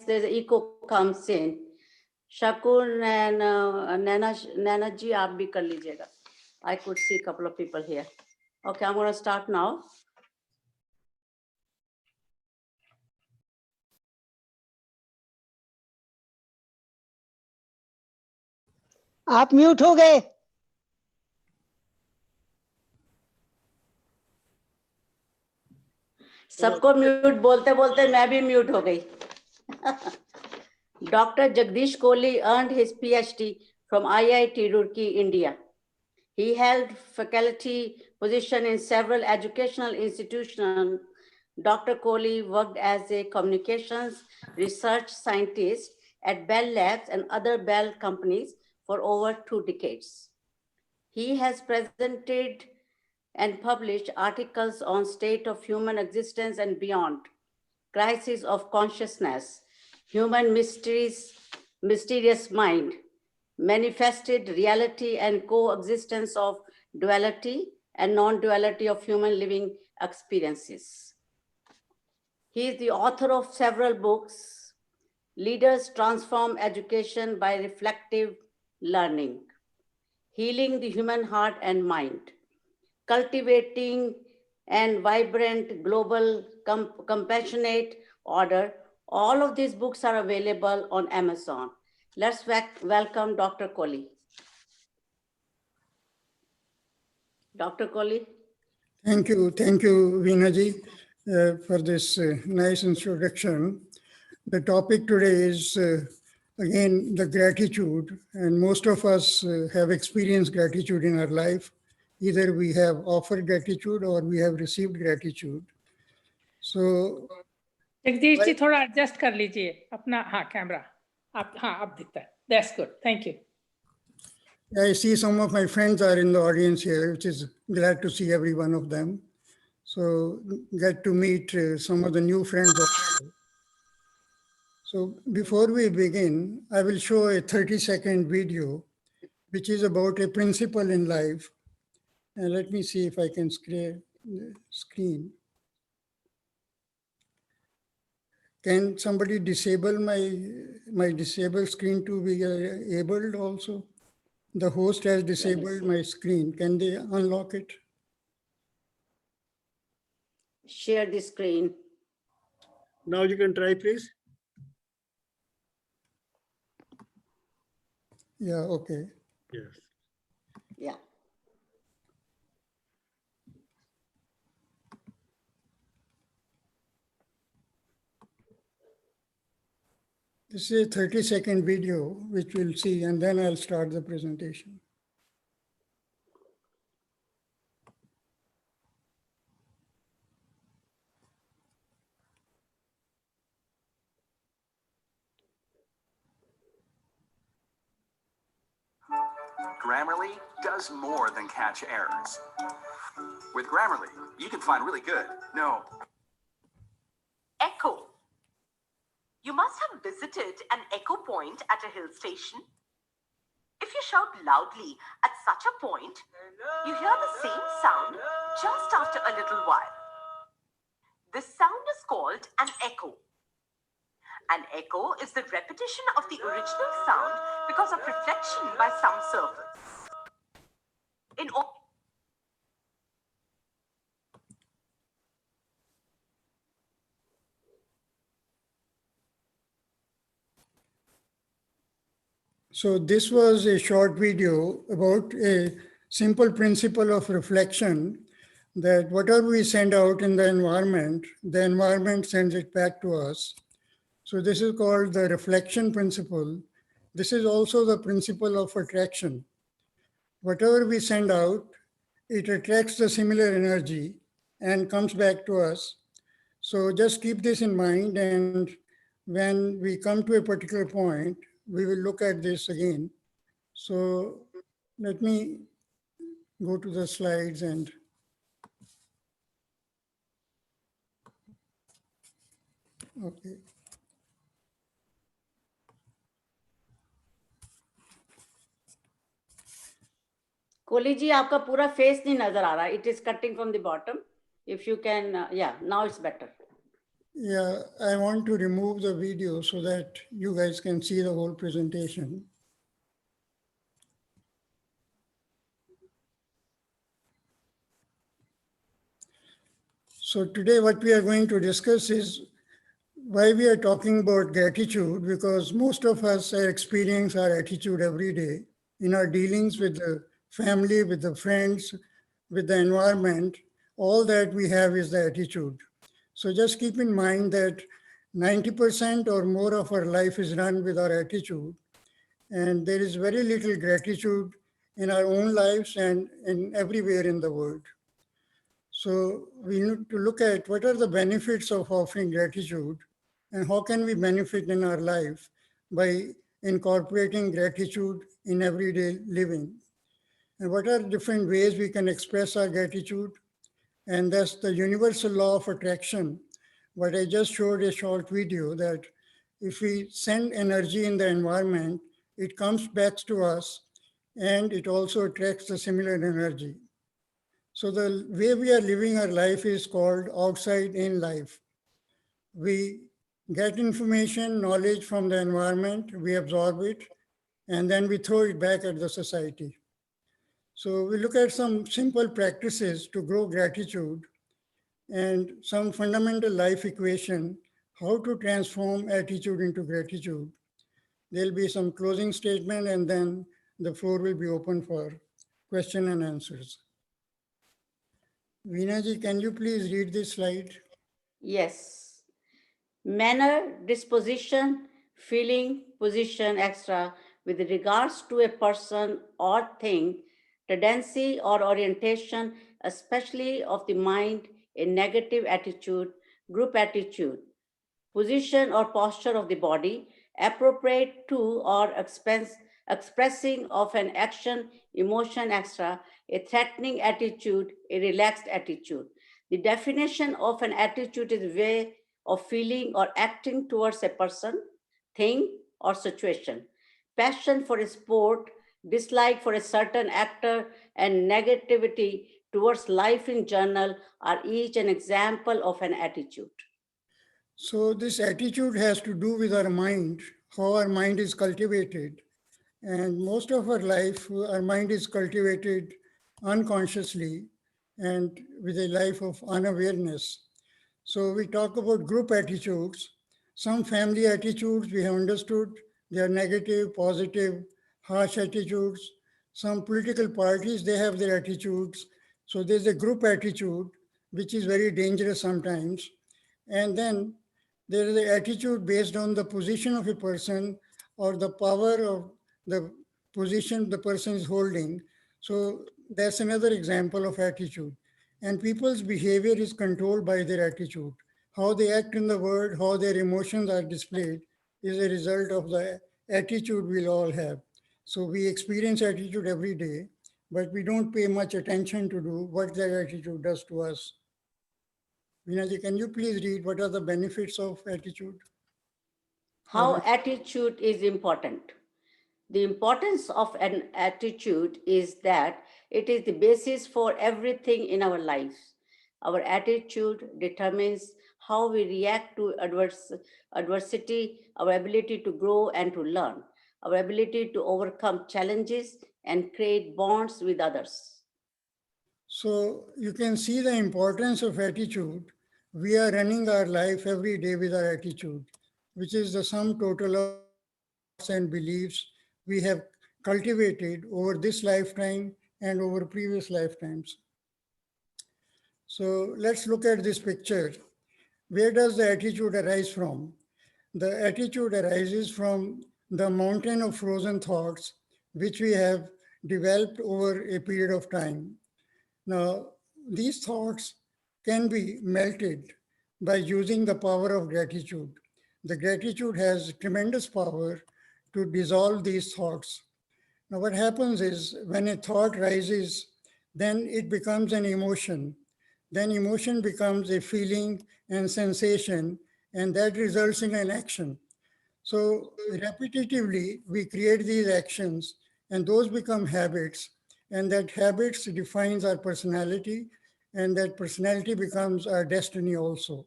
there's echo comes in. Shakun and Nana ji, aap bhi kar lijiyega. I could see a couple of people here. Okay, I'm going to start now. आप mute हो गए। सबको mute बोलते बोलते मैं भी mute हो गई। Dr. Jagdish Kohli earned his PhD from IIT Roorkee, India. He held faculty position in several educational institutions. Dr. Kohli worked as a communications research scientist at Bell Labs and other Bell companies for over 2 decades. He has presented and published articles on state of human existence and beyond, crisis of consciousness, human mysterious mind, manifested reality and coexistence of duality and non-duality of human living experiences. He is the author of several books: Leaders Transform Education by Reflective Learning, Healing the Human Heart and Mind, Cultivating and Vibrant Global Compassionate Order. All of these books are available on Amazon. Let's welcome Dr. Kohli. Dr. Kohli. Thank you, Veena ji, for this nice introduction. The topic today is, again, the gratitude, and most of us have experienced gratitude in our life. Either we have offered gratitude or we have received gratitude. So, Jagdish ji थोड़ा adjust कर लीजिए अपना, हाँ camera, आप, हाँ अब दिखता है. That's good. Thank you. I see some of my friends are in the audience here, which is glad to see every one of them. So get to meet some of the new friends also. So before we begin, I will show a 30-second video, which is about a principle in life. And let me see if I can screen the screen. Can somebody disable my disabled screen to be enabled also? The host has disabled my screen. Can they unlock it? Share the screen. Now you can try, please. Yeah, okay. Yes. Yeah. This is a 30-second video, which we'll see, and then I'll start the presentation. Grammarly does more than catch errors. With Grammarly, you can find really good, Echo. You must have visited an echo point at a hill station. If you shout loudly at such a point, you hear the same sound just after a little while. This sound is called an echo. An echo is the repetition of the original sound because of reflection by some surface. So this was a short video about a simple principle of reflection, that whatever we send out in the environment sends it back to us. So this is called the reflection principle. This is also the principle of attraction. Whatever we send out, it attracts the similar energy and comes back to us. So just keep this in mind, and when we come to a particular point, we will look at this again. So let me go to the slides and okay. Kohli ji, आपका पूरा face नहीं नजर आ रहा. It is cutting from the bottom. If you can, yeah, now it's better. Yeah, I want to remove the video so that you guys can see the whole presentation. So today what we are going to discuss is why we are talking about gratitude, because most of us experience our attitude every day in our dealings with the family, with the friends, with the environment. All that we have is the attitude. So just keep in mind that 90% or more of our life is run with our attitude. And there is very little gratitude in our own lives and in everywhere in the world. So we need to look at what are the benefits of offering gratitude and how can we benefit in our life by incorporating gratitude in everyday living. And what are different ways we can express our gratitude. And that's the universal law of attraction. What I just showed a short video that if we send energy in the environment, it comes back to us and it also attracts the similar energy. So the way we are living our life is called outside in life. We get information, knowledge from the environment, we absorb it, and then we throw it back at the society. So we look at some simple practices to grow gratitude and some fundamental life equation, how to transform attitude into gratitude. There'll be some closing statement and then the floor will be open for question and answers. Veena ji, can you please read this slide? Yes. Manner, disposition, feeling, position, etc. with regards to a person or thing, tendency or orientation, especially of the mind, a negative attitude, group attitude, position or posture of the body, appropriate to or expressing of an action, emotion, etc., a threatening attitude, a relaxed attitude. The definition of an attitude is a way of feeling or acting towards a person, thing, or situation. Passion for a sport, dislike for a certain actor, and negativity towards life in general are each an example of an attitude. So this attitude has to do with our mind, how our mind is cultivated. And most of our life, our mind is cultivated unconsciously and with a life of unawareness. So we talk about group attitudes. Some family attitudes we have understood, they are negative, positive, harsh attitudes. Some political parties, they have their attitudes. So there's a group attitude, which is very dangerous sometimes. And then there is an attitude based on the position of a person or the power of the position the person is holding. So that's another example of attitude. And people's behavior is controlled by their attitude. How they act in the world, how their emotions are displayed is a result of the attitude we'll all have. So we experience attitude every day, but we don't pay much attention to do what that attitude does to us. Veena ji, can you please read what are the benefits of attitude? How attitude is important. The importance of an attitude is that it is the basis for everything in our lives. Our attitude determines how we react to adversity, our ability to grow and to learn, our ability to overcome challenges and create bonds with others. So you can see the importance of attitude. We are running our life every day with our attitude, which is the sum total of thoughts and beliefs we have cultivated over this lifetime and over previous lifetimes. So let's look at this picture. Where does the attitude arise from? The attitude arises from the mountain of frozen thoughts, which we have developed over a period of time. Now, these thoughts can be melted by using the power of gratitude. The gratitude has tremendous power to dissolve these thoughts. Now, what happens is when a thought rises, then it becomes an emotion. Then emotion becomes a feeling and sensation, and that results in an action. So repetitively, we create these actions and those become habits, and that habits defines our personality, and that personality becomes our destiny also.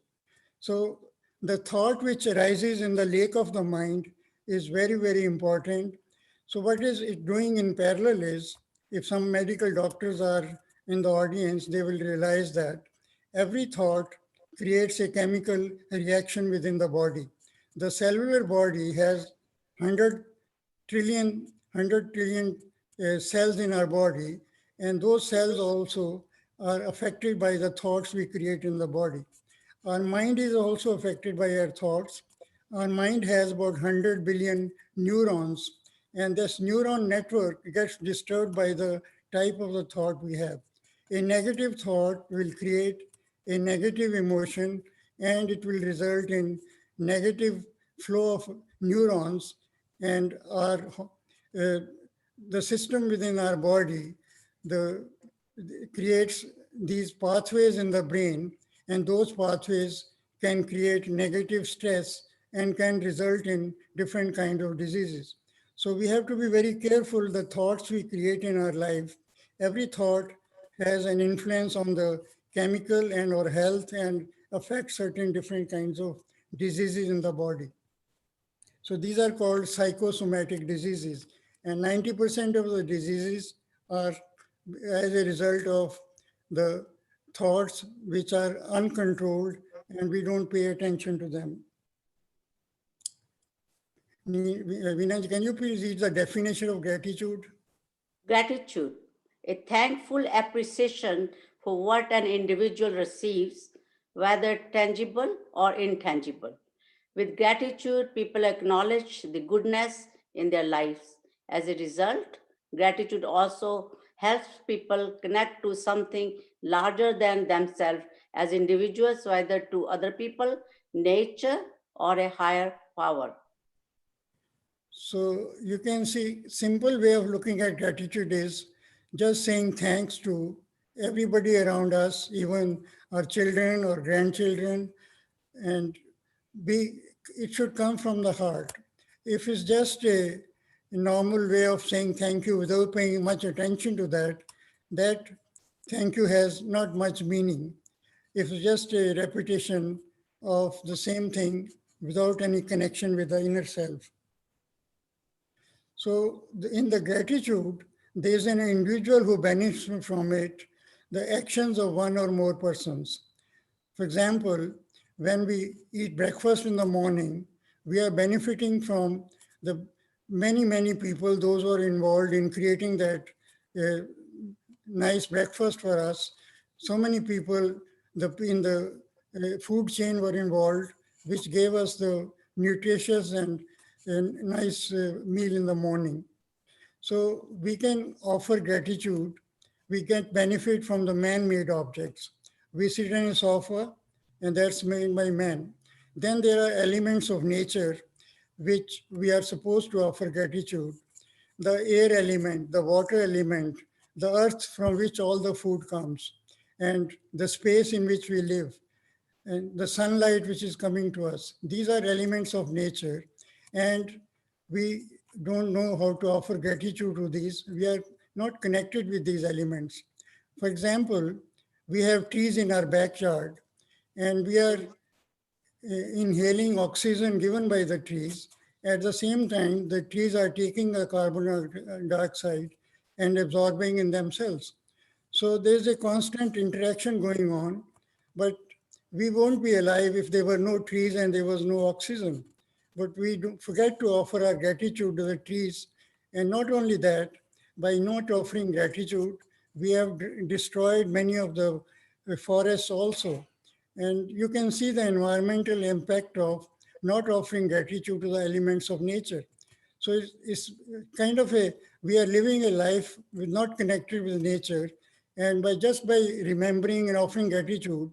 So the thought which arises in the lake of the mind is very, very important. So what is it doing in parallel is, if some medical doctors are in the audience, they will realize that every thought creates a chemical reaction within the body. The cellular body has 100 trillion cells in our body, and those cells also are affected by the thoughts we create in the body. Our mind is also affected by our thoughts. Our mind has about 100 billion neurons, and this neuron network gets disturbed by the type of the thought we have. A negative thought will create a negative emotion, and it will result in negative flow of neurons, and the system within our body creates these pathways in the brain, and those pathways can create negative stress and can result in different kinds of diseases. So we have to be very careful the thoughts we create in our life. Every thought has an influence on the chemical and or health and affects certain different kinds of diseases in the body. So these are called psychosomatic diseases, and 90% of the diseases are as a result of the thoughts which are uncontrolled and we don't pay attention to them. Vinay, can you please read the definition of gratitude? Gratitude, a thankful appreciation for what an individual receives, whether tangible or intangible. With gratitude, people acknowledge the goodness in their lives. As a result, gratitude also helps people connect to something larger than themselves as individuals, whether to other people, nature, or a higher power. So you can see, simple way of looking at gratitude is just saying thanks to everybody around us, even our children or grandchildren, and it should come from the heart. If it's just a normal way of saying thank you without paying much attention to that, that thank you has not much meaning. If it's just a repetition of the same thing without any connection with the inner self. So in the gratitude, there's an individual who benefits from it, the actions of one or more persons. For example, when we eat breakfast in the morning, we are benefiting from the many people, those who are involved in creating that nice breakfast for us. So many people in the food chain were involved, which gave us the nutritious and nice meal in the morning. So we can offer gratitude. We get benefit from the man-made objects. We sit on a sofa, and that's made by man. Then there are elements of nature which we are supposed to offer gratitude. The air element, the water element, the earth from which all the food comes, and the space in which we live, and the sunlight which is coming to us. These are elements of nature, and we don't know how to offer gratitude to these. We are not connected with these elements. For example, we have trees in our backyard, and we are inhaling oxygen given by the trees. At the same time, the trees are taking the carbon dioxide and absorbing in themselves. So there's a constant interaction going on, but we won't be alive if there were no trees and there was no oxygen. But we don't forget to offer our gratitude to the trees. And not only that, by not offering gratitude, we have destroyed many of the forests also. And you can see the environmental impact of not offering gratitude to the elements of nature. So it's kind of we are living a life with not connected with nature. And just by remembering and offering gratitude,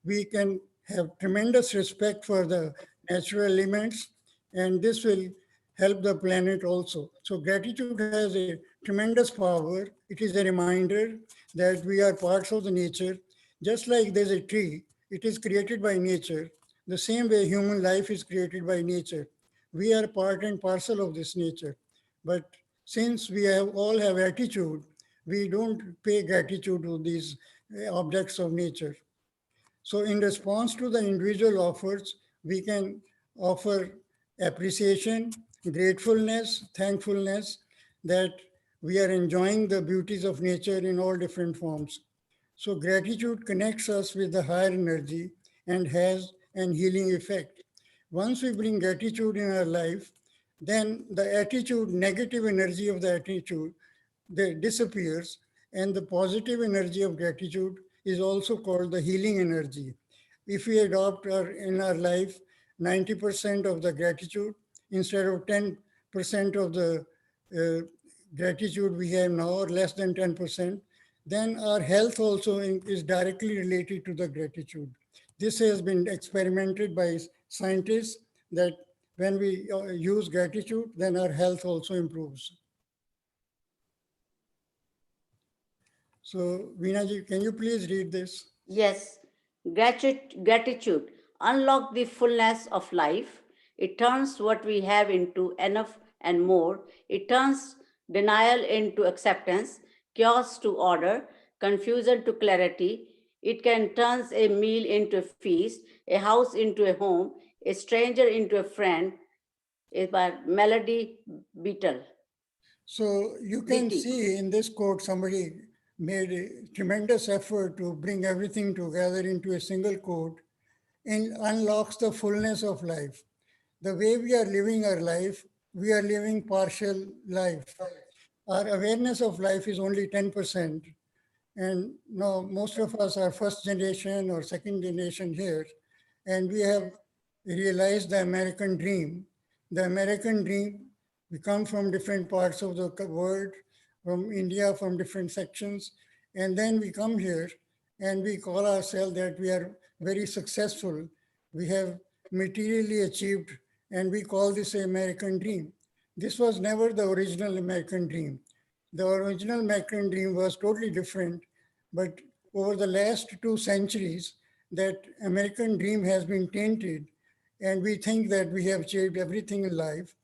we can have tremendous respect for the natural elements, and this will help the planet also. So gratitude has a tremendous power. It is a reminder that we are parts of the nature. Just like there's a tree, it is created by nature. The same way human life is created by nature. We are part and parcel of this nature. But since we all have attitude, we don't pay gratitude to these objects of nature. So in response to the individual offers we can offer appreciation, gratefulness, thankfulness that we are enjoying the beauties of nature in all different forms. So gratitude connects us with the higher energy and has an healing effect. Once we bring gratitude in our life, then the attitude, negative energy of the attitude, disappears, and the positive energy of gratitude is also called the healing energy. If we adopt in our life 90% of the gratitude instead of 10% of the gratitude we have now, or less than 10%, then our health also is directly related to the gratitude. This has been experimented by scientists that when we use gratitude, then our health also improves. So, Veena ji, can you please read this? Yes, gratitude unlock the fullness of life. It turns what we have into enough and more. It turns denial into acceptance, chaos to order, confusion to clarity. It can turn a meal into a feast, a house into a home, a stranger into a friend. Is by Melody Beatle. So you can Beatty. see in this quote, somebody made a tremendous effort to bring everything together into a single quote and unlocks the fullness of life. The way we are living our life, we are living partial life. Our awareness of life is only 10%. And now most of us are first generation or second generation here. And we have realized the American dream. The American dream, we come from different parts of the world, from India, from different sections. And then we come here and we call ourselves that we are very successful. We have materially achieved, and we call this the American dream. This was never the original American dream. The original American dream was totally different, but over the last 2 centuries, that American dream has been tainted, and we think that we have achieved everything in life,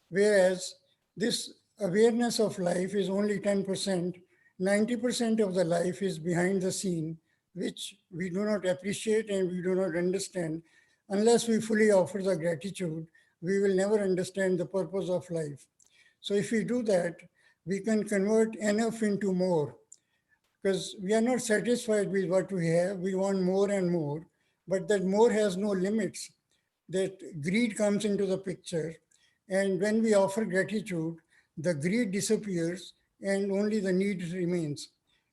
whereas this awareness of life is only 10%. 90% of the life is behind the scene, which we do not appreciate and we do not understand. Unless we fully offer the gratitude, we will never understand the purpose of life. So if we do that, we can convert enough into more, because we are not satisfied with what we have. We want more and more, but that more has no limits. That greed comes into the picture. And when we offer gratitude, the greed disappears and only the need remains.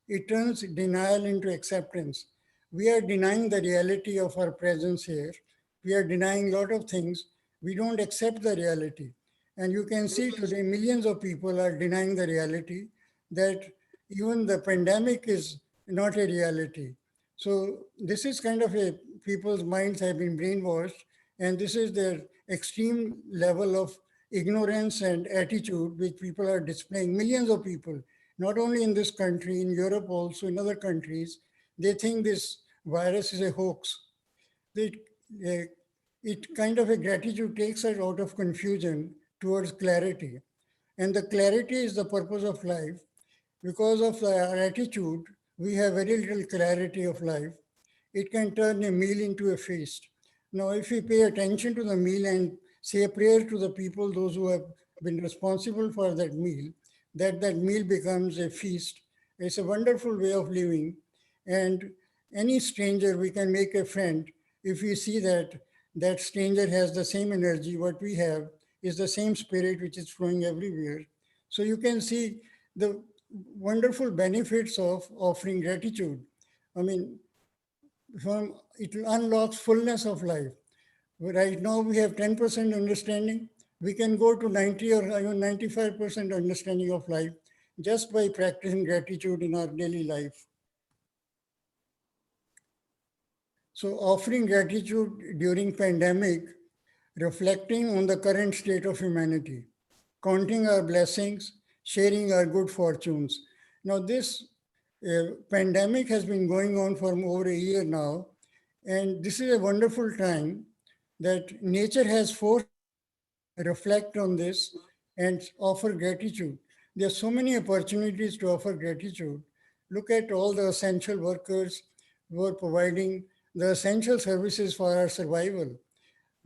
It turns denial into acceptance. We are denying the reality of our presence here. We are denying a lot of things. We don't accept the reality. And you can see today millions of people are denying the reality that even the pandemic is not a reality. So this is kind of a, people's minds have been brainwashed, and this is their extreme level of ignorance and attitude which people are displaying. Millions of people, not only in this country, in Europe also, in other countries, they think this virus is a hoax. It kind of a gratitude takes us out of confusion towards clarity. And the clarity is the purpose of life. Because of our attitude, we have very little clarity of life. It can turn a meal into a feast. Now, if we pay attention to the meal and say a prayer to the people, those who have been responsible for that meal meal becomes a feast. It's a wonderful way of living. And any stranger, we can make a friend if we see that that stranger has the same energy, what we have is the same spirit which is flowing everywhere. So you can see the wonderful benefits of offering gratitude. I mean, it unlocks fullness of life. Right now we have 10% understanding. We can go to 90 or even 95% understanding of life just by practicing gratitude in our daily life. So offering gratitude during pandemic, reflecting on the current state of humanity, counting our blessings, sharing our good fortunes. Now this pandemic has been going on for over a year now, and this is a wonderful time that nature has forced us to reflect on this and offer gratitude. There are so many opportunities to offer gratitude. Look at all the essential workers who are providing the essential services for our survival.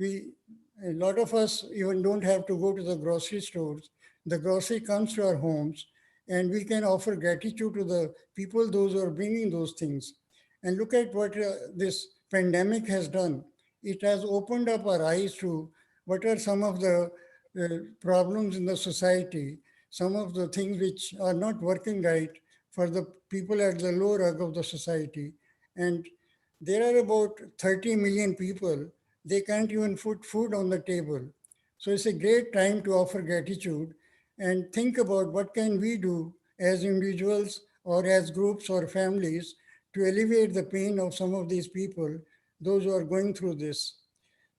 A lot of us even don't have to go to the grocery stores. The grocery comes to our homes, and we can offer gratitude to the people, those who are bringing those things. And look at what this pandemic has done. It has opened up our eyes to what are some of the problems in the society, some of the things which are not working right for the people at the low rung of the society. And there are about 30 million people, they can't even put food on the table. So it's a great time to offer gratitude and think about what can we do as individuals or as groups or families to alleviate the pain of some of these people, those who are going through this.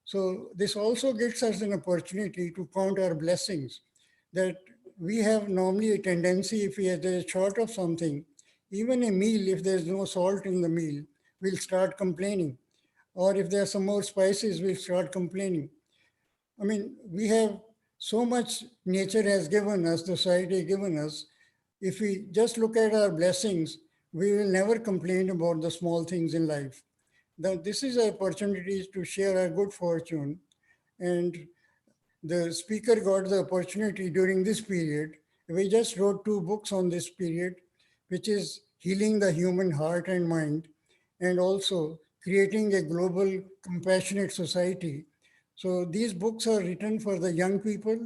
So this also gives us an opportunity to count our blessings, that we have normally a tendency, if we are short of something, even a meal, if there's no salt in the meal, we'll start complaining. Or if there's some more spices, we'll start complaining. I mean, we have so much nature has given us, the society has given us. If we just look at our blessings, we will never complain about the small things in life. This is an opportunity to share our good fortune. And the speaker got the opportunity during this period. We just wrote 2 books on this period, which is Healing the Human Heart and Mind, and also Creating a Global Compassionate Society. So these books are written for the young people,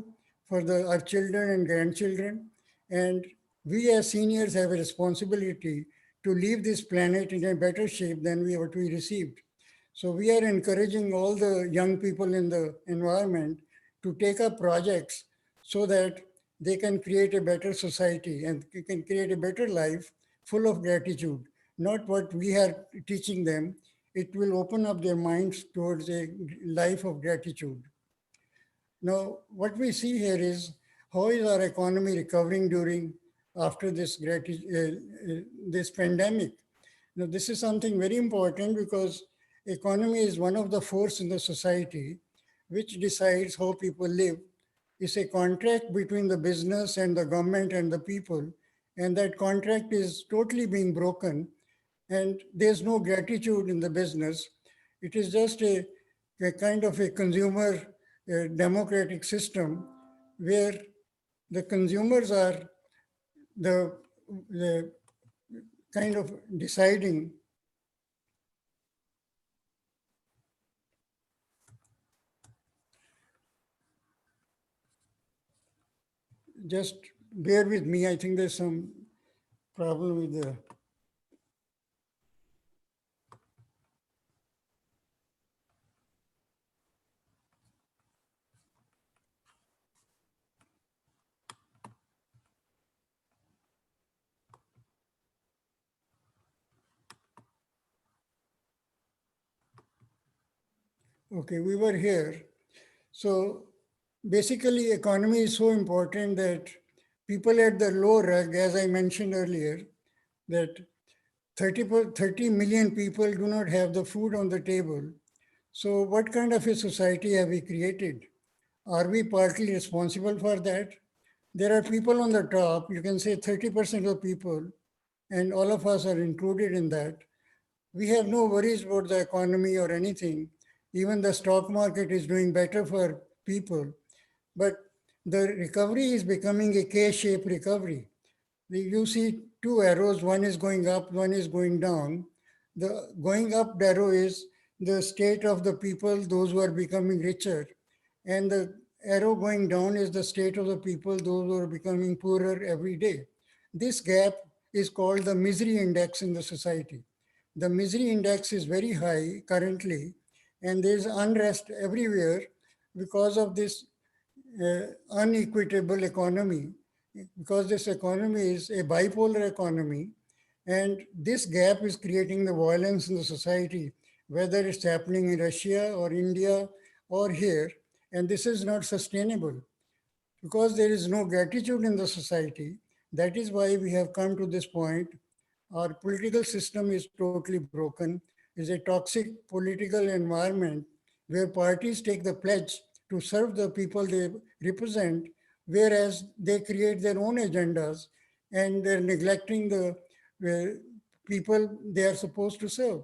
for our children and grandchildren. And we as seniors have a responsibility to leave this planet in a better shape than what we received. So we are encouraging all the young people in the environment to take up projects so that they can create a better society and can create a better life full of gratitude, not what we are teaching them. It will open up their minds towards a life of gratitude. Now, what we see here is how is our economy recovering after this this pandemic. Now, this is something very important because economy is one of the forces in the society which decides how people live. It's a contract between the business and the government and the people, and that contract is totally being broken, and there's no gratitude in the business. It is just a kind of a consumer democratic system where the consumers are the kind of deciding just bear with me. I think there's some problem with the. Okay, we were here. So basically, economy is so important that people at the low rung, as I mentioned earlier, that 30 million people do not have the food on the table. So what kind of a society have we created? Are we partly responsible for that? There are people on the top, you can say 30% of people, and all of us are included in that. We have no worries about the economy or anything. Even the stock market is doing better for people. But the recovery is becoming a K-shaped recovery. You see 2 arrows, one is going up, one is going down. The going up arrow is the state of the people, those who are becoming richer. And the arrow going down is the state of the people, those who are becoming poorer every day. This gap is called the misery index in the society. The misery index is very high currently, and there is unrest everywhere because of this unequitable economy, because this economy is a bipolar economy, and this gap is creating the violence in the society, whether it's happening in Russia or India or here, and this is not sustainable because there is no gratitude in the society. That is why we have come to this point. Our political system is totally broken. It's a toxic political environment where parties take the pledge to serve the people they represent, whereas they create their own agendas and they're neglecting the people they are supposed to serve.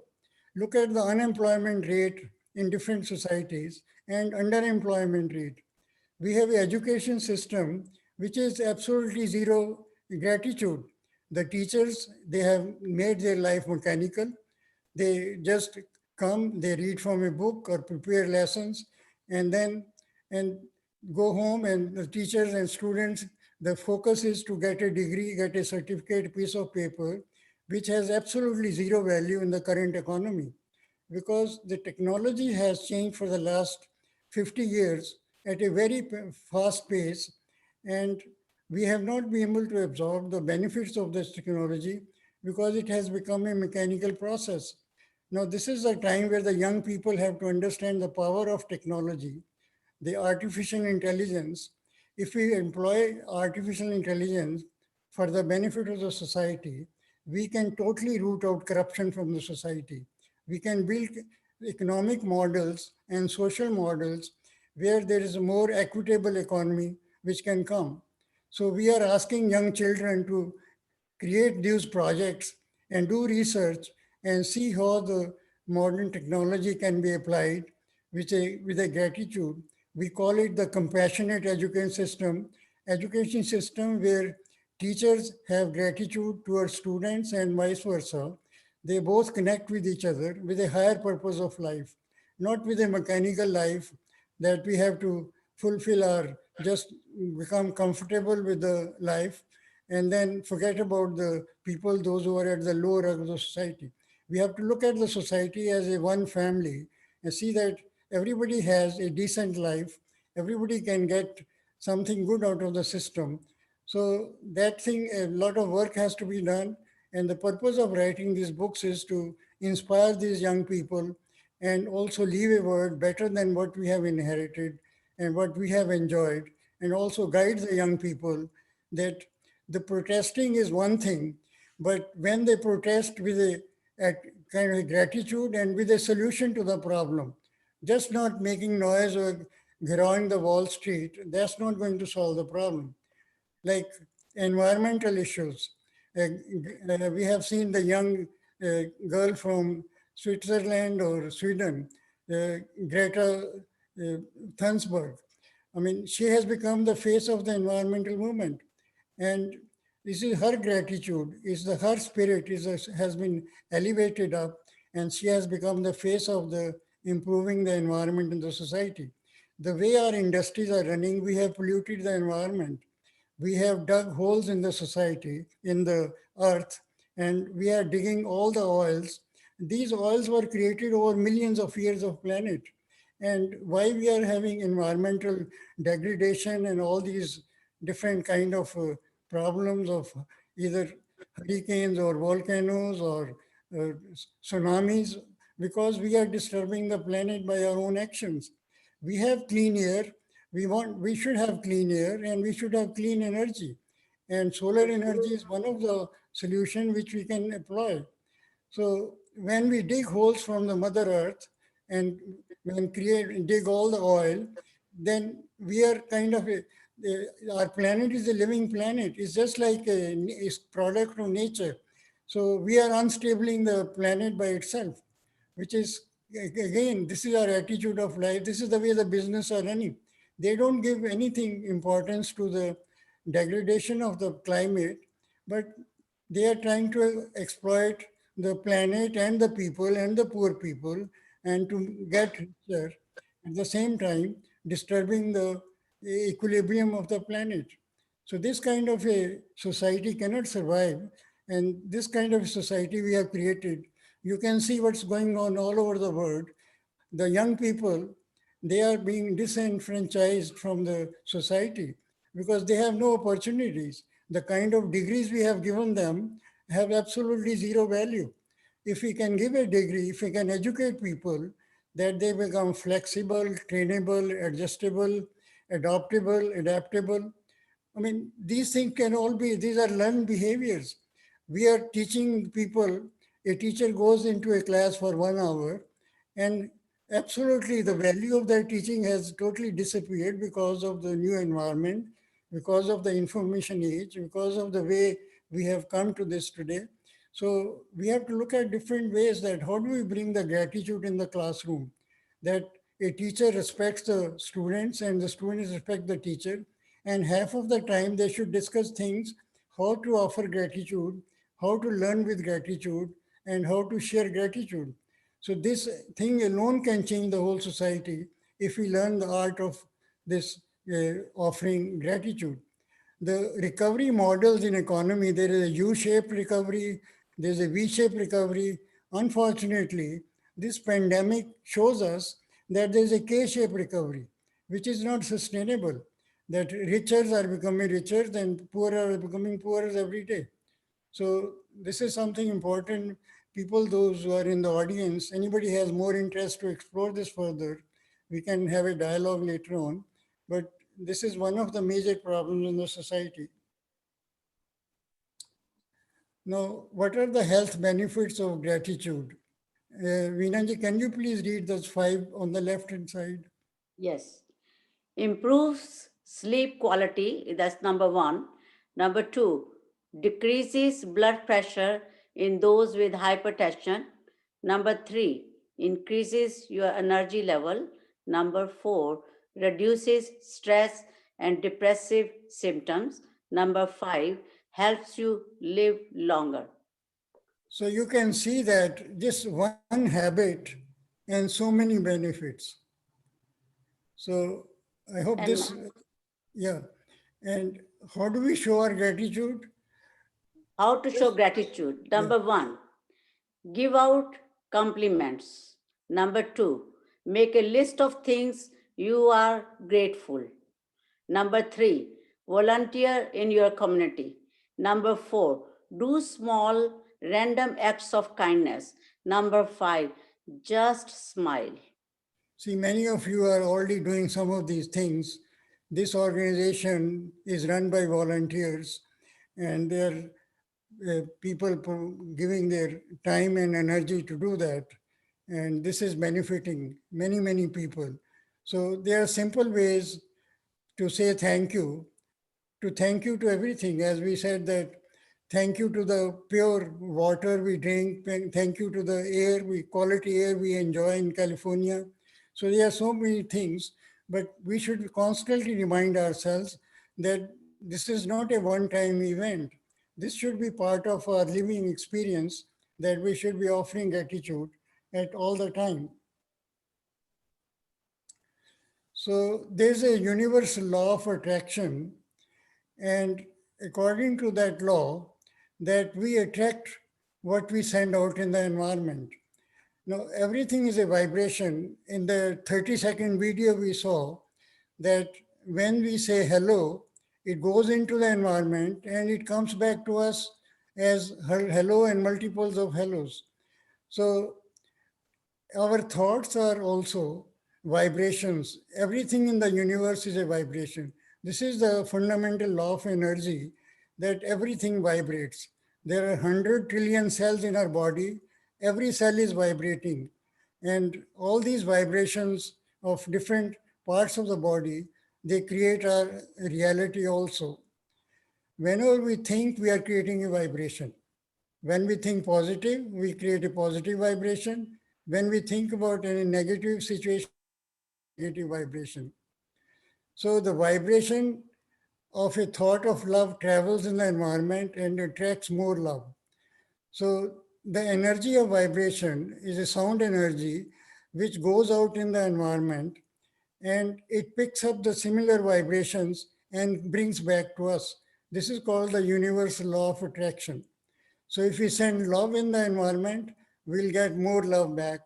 Look at the unemployment rate in different societies and underemployment rate. We have an education system which is absolutely zero gratitude. The teachers, they have made their life mechanical. They just come, they read from a book or prepare lessons, and then and go home, and the teachers and students, the focus is to get a degree, get a certificate, piece of paper, which has absolutely zero value in the current economy, because the technology has changed for the last 50 years at a very fast pace, and we have not been able to absorb the benefits of this technology because it has become a mechanical process. Now, this is a time where the young people have to understand the power of technology, the artificial intelligence. If we employ artificial intelligence for the benefit of the society, we can totally root out corruption from the society. We can build economic models and social models where there is a more equitable economy which can come. So we are asking young children to create these projects and do research and see how the modern technology can be applied with a gratitude. We call it the compassionate education system where teachers have gratitude towards students and vice versa. They both connect with each other with a higher purpose of life, not with a mechanical life that we have to fulfill our, just become comfortable with the life and then forget about the people, those who are at the lower rung of the society. We have to look at the society as a one family and see that everybody has a decent life. Everybody can get something good out of the system. So that thing, a lot of work has to be done. And the purpose of writing these books is to inspire these young people and also leave a word better than what we have inherited and what we have enjoyed, and also guide the young people that the protesting is one thing, but when they protest with a kind of gratitude and with a solution to the problem, just not making noise or growing the Wall Street, that's not going to solve the problem. Like environmental issues. We have seen the young girl from Switzerland or Sweden, Greta Thunberg. I mean, she has become the face of the environmental movement. And this is her gratitude, her spirit has been elevated up, and she has become the face of the improving the environment in the society. The way our industries are running, we have polluted the environment. We have dug holes in the society, in the earth, and we are digging all the oils. These oils were created over millions of years of planet. And why we are having environmental degradation and all these different kind of problems of either hurricanes or volcanoes or tsunamis, because we are disturbing the planet by our own actions. We have clean air. We should have clean air, and we should have clean energy. And solar energy is one of the solution which we can employ. So when we dig holes from the Mother Earth and dig all the oil, then we are kind of our planet is a living planet. It's just like a product of nature. So we are unstabling the planet by itself, which is, again, this is our attitude of life. This is the way the business are running. They don't give anything importance to the degradation of the climate, but they are trying to exploit the planet and the people and the poor people and to get richer, at the same time disturbing the equilibrium of the planet. So this kind of a society cannot survive, and this kind of society we have created. You can see what's going on all over the world. The young people, they are being disenfranchised from the society because they have no opportunities. The kind of degrees we have given them have absolutely zero value. If we can give a degree, if we can educate people, that they become flexible, trainable, adjustable, adaptable. I mean, these things can all be, these are learned behaviors. We are teaching people, a teacher goes into a class for 1 hour, and absolutely the value of their teaching has totally disappeared because of the new environment, because of the information age, because of the way we have come to this today. So we have to look at different ways that how do we bring the gratitude in the classroom? that a teacher respects the students and the students respect the teacher. And half of the time they should discuss things, how to offer gratitude, how to learn with gratitude, and how to share gratitude. So this thing alone can change the whole society if we learn the art of this offering gratitude. The recovery models in economy, there is a U-shaped recovery, there's a V-shaped recovery. Unfortunately, this pandemic shows us that there's a K-shaped recovery, which is not sustainable, that richer are becoming richer and poorer are becoming poorer every day. So this is something important. People, those who are in the audience, anybody has more interest to explore this further, we can have a dialogue later on. But this is one of the major problems in the society. Now, what are the health benefits of gratitude? Veenaji, can you please read those 5 on the left-hand side? Yes. Improves sleep quality, that's number 1. Number 2, decreases blood pressure in those with hypertension. Number 3, increases your energy level. Number 4, reduces stress and depressive symptoms. Number 5, helps you live longer. So you can see that just one habit and so many benefits. So I hope And this, yeah. And how do we show our gratitude? how to show gratitude? Number 1, give out compliments. Number 2, make a list of things you are grateful. Number 3, volunteer in your community. Number 4, do small random acts of kindness. Number 5, just smile. See, many of you are already doing some of these things. This organization is run by volunteers, and they're people giving their time and energy to do that. And this is benefiting many, many people. So there are simple ways to say thank you, to everything. As we said that, thank you to the pure water we drink, thank you to the quality air we enjoy in California. So there are so many things, but we should constantly remind ourselves that this is not a one-time event. This should be part of our living experience, that we should be offering gratitude at all the time. So there's a universal law of attraction, and according to that law, that we attract what we send out in the environment. Now, everything is a vibration. In the 30-second video we saw that when we say hello, it goes into the environment and it comes back to us as hello and multiples of hellos. So our thoughts are also vibrations. Everything in the universe is a vibration. This is the fundamental law of energy, that everything vibrates. There are 100 trillion cells in our body. Every cell is vibrating. And all these vibrations of different parts of the body, they create our reality also. Whenever we think, we are creating a vibration. When we think positive, we create a positive vibration. When we think about any negative situation, negative vibration. So the vibration of a thought of love travels in the environment and attracts more love. So the energy of vibration is a sound energy which goes out in the environment, and it picks up the similar vibrations and brings back to us. This is called the universal law of attraction. So if we send love in the environment, we'll get more love back.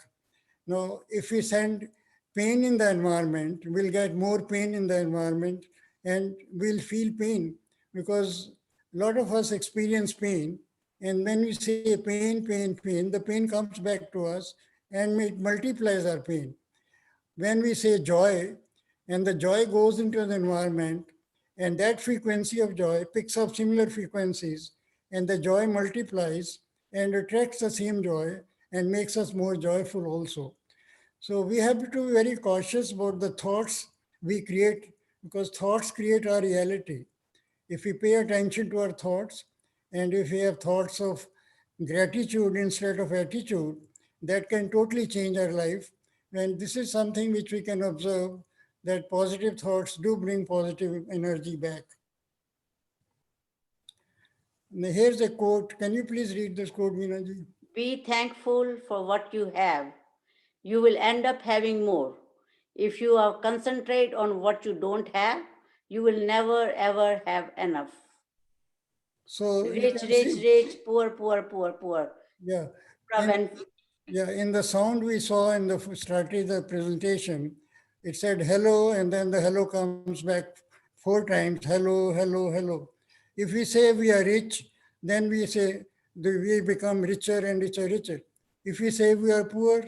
Now, if we send pain in the environment, we'll get more pain in the environment, and we'll feel pain, because a lot of us experience pain. And when we say pain, pain, pain, the pain comes back to us and it multiplies our pain. When we say joy, and the joy goes into the environment, and that frequency of joy picks up similar frequencies, and the joy multiplies and attracts the same joy and makes us more joyful also. So we have to be very cautious about the thoughts we create, because thoughts create our reality. If we pay attention to our thoughts, and if we have thoughts of gratitude instead of attitude, that can totally change our life, And this is something which we can observe, that positive thoughts do bring positive energy back. Now, here's a quote. Can you please read this quote, Veena? Be thankful for what you have. You will end up having more. If you are concentrate on what you don't have, you will never ever have enough. So you Rich, can rich, see- rich, poor, poor, poor, poor. Yeah. Prabhan. Yeah, in the sound we saw in the started the presentation, it said hello, and then the hello comes back 4 times, hello, hello, hello. If we say we are rich, then we say we become richer and richer, richer. If we say we are poor,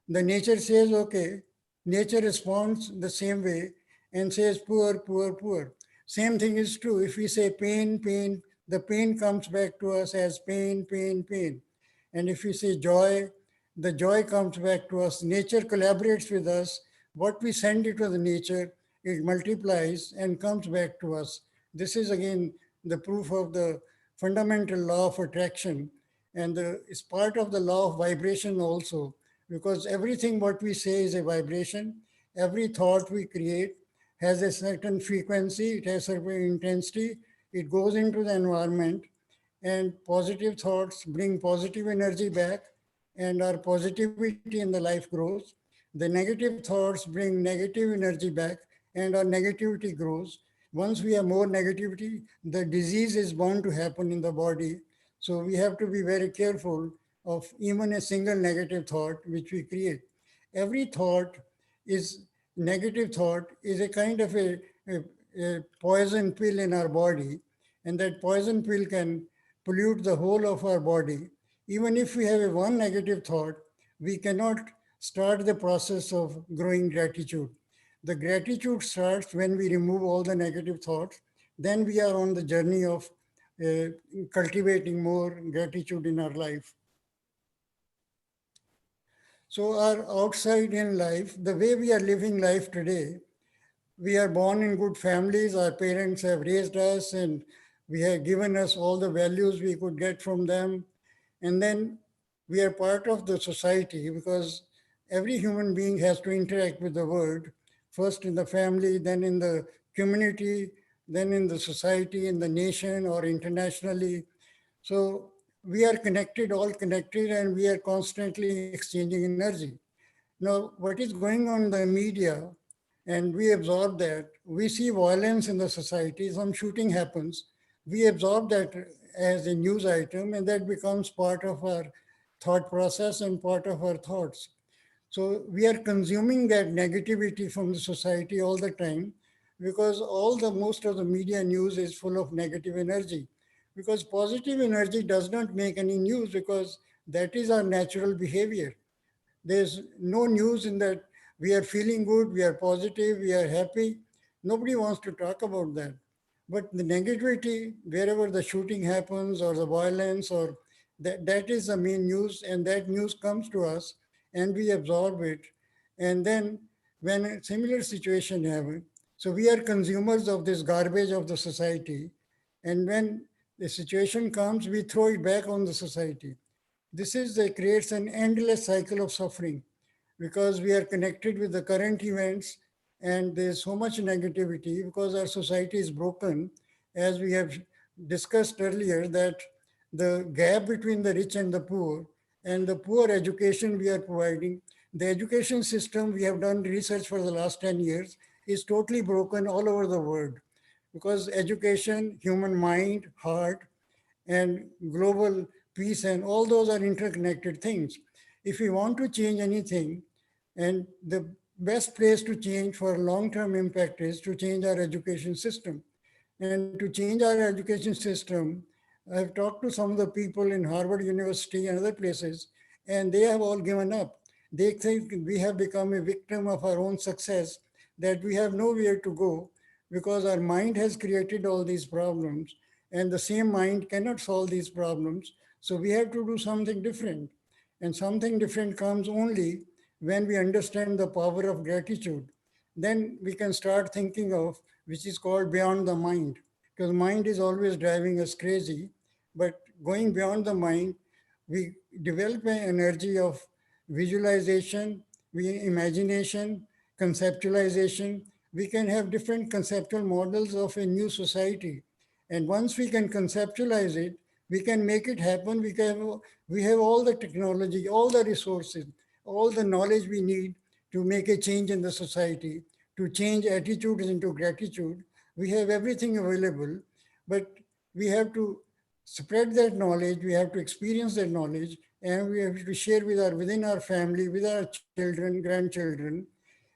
the nature says, okay, nature responds the same way and says poor, poor, poor. Same thing is true. If we say pain, pain, the pain comes back to us as pain, pain, pain. And if we say joy, the joy comes back to us. Nature collaborates with us. What we send it to the nature, it multiplies and comes back to us. This is again the proof of the fundamental law of attraction. And it's part of the law of vibration also, because everything what we say is a vibration. Every thought we create has a certain frequency, it has a certain intensity, it goes into the environment, and positive thoughts bring positive energy back, and our positivity in the life grows. The negative thoughts bring negative energy back, and our negativity grows. Once we have more negativity, the disease is bound to happen in the body. So we have to be very careful of even a single negative thought which we create. Every thought is negative thought is a kind of a poison pill in our body, and that poison pill can pollute the whole of our body. Even if we have a one negative thought, we cannot start the process of growing gratitude. The gratitude starts when we remove all the negative thoughts. Then we are on the journey of cultivating more gratitude in our life. So our outside in life, the way we are living life today, we are born in good families, our parents have raised us and we have given us all the values we could get from them. And then we are part of the society, because every human being has to interact with the world, first in the family, then in the community, then in the society, in the nation or internationally. So we are connected, all connected, and we are constantly exchanging energy. Now, what is going on in the media, and we absorb that, we see violence in the society, some shooting happens, we absorb that as a news item, and that becomes part of our thought process and part of our thoughts. So we are consuming that negativity from the society all the time, because most of the media news is full of negative energy. Because positive energy does not make any news, because that is our natural behavior. There's no news in that we are feeling good, we are positive, we are happy. Nobody wants to talk about that. But the negativity, wherever the shooting happens or the violence, or that is the main news, and that news comes to us and we absorb it. And then when a similar situation happens, so we are consumers of this garbage of the society. And when the situation comes, we throw it back on the society. This creates an endless cycle of suffering, because we are connected with the current events, and there's so much negativity because our society is broken. As we have discussed earlier, that the gap between the rich and the poor education we are providing, the education system, we have done research for the last 10 years, is totally broken all over the world, because education, human mind, heart, and global peace, and all those are interconnected things. If we want to change anything, and the best place to change for long-term impact is to change our education system. And to change our education system, I've talked to some of the people in Harvard University and other places, and they have all given up. They think we have become a victim of our own success, that we have nowhere to go because our mind has created all these problems, and the same mind cannot solve these problems. So we have to do something different. And something different comes only when we understand the power of gratitude. Then we can start thinking of, which is called beyond the mind, because mind is always driving us crazy. But going beyond the mind, we develop an energy of visualization imagination, conceptualization. We can have different conceptual models of a new society. And once we can conceptualize it, we can make it happen. We have all the technology, all the resources, all the knowledge we need to make a change in the society, to change attitudes into gratitude. We have everything available, but we have to spread that knowledge, we have to experience that knowledge, and we have to share within our family, with our children, grandchildren.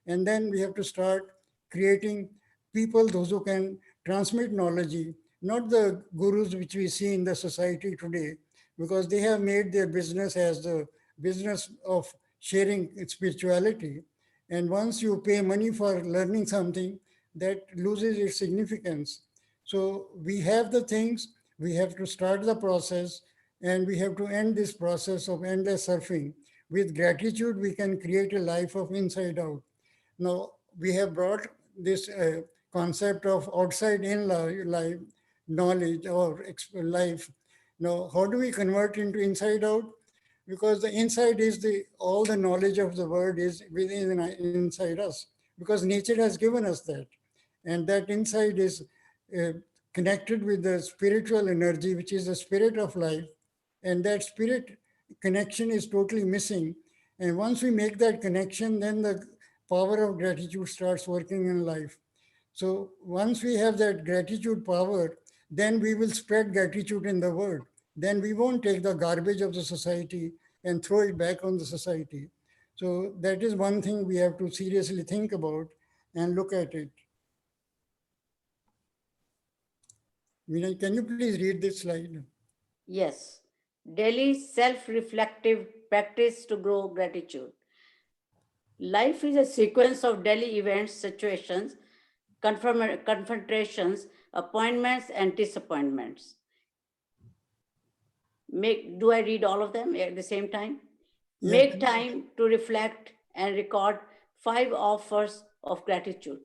And then we have to start creating people, those who can transmit knowledge, not the gurus which we see in the society today, because they have made their business as the business of sharing spirituality. And once you pay money for learning something, that loses its significance. So we have the things, we have to start the process, and we have to end this process of endless surfing. With gratitude, we can create a life of inside out. Now, we have brought this concept of outside in life, knowledge or life. Now, how do we convert into inside out? Because the inside is all the knowledge of the world is within inside us, because nature has given us that. And that inside is connected with the spiritual energy, which is the spirit of life. And that spirit connection is totally missing. And once we make that connection, then the power of gratitude starts working in life. So once we have that gratitude power, then we will spread gratitude in the world. Then we won't take the garbage of the society and throw it back on the society. So that is one thing we have to seriously think about and look at it. Vinay, can you please read this slide? Yes. Daily self-reflective practice to grow gratitude. Life is a sequence of daily events, situations, confrontations, appointments, and disappointments. Do I read all of them at the same time? Yeah. Make time to reflect and record 5 offers of gratitude.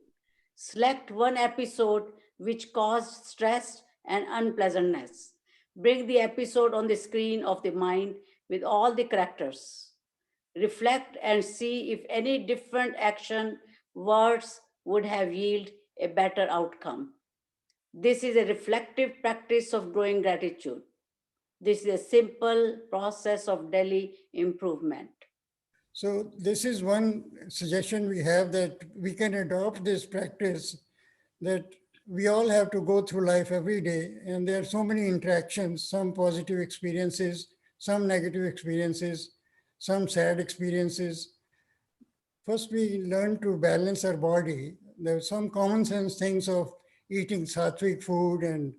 Select one episode which caused stress and unpleasantness. Bring the episode on the screen of the mind with all the characters. Reflect and see if any different action, words would have yielded a better outcome. This is a reflective practice of growing gratitude. This is a simple process of daily improvement. So this is one suggestion we have, that we can adopt this practice, that we all have to go through life every day, and there are so many interactions, some positive experiences, some negative experiences, some sad experiences. First, we learn to balance our body. There are some common sense things of eating sattvic food and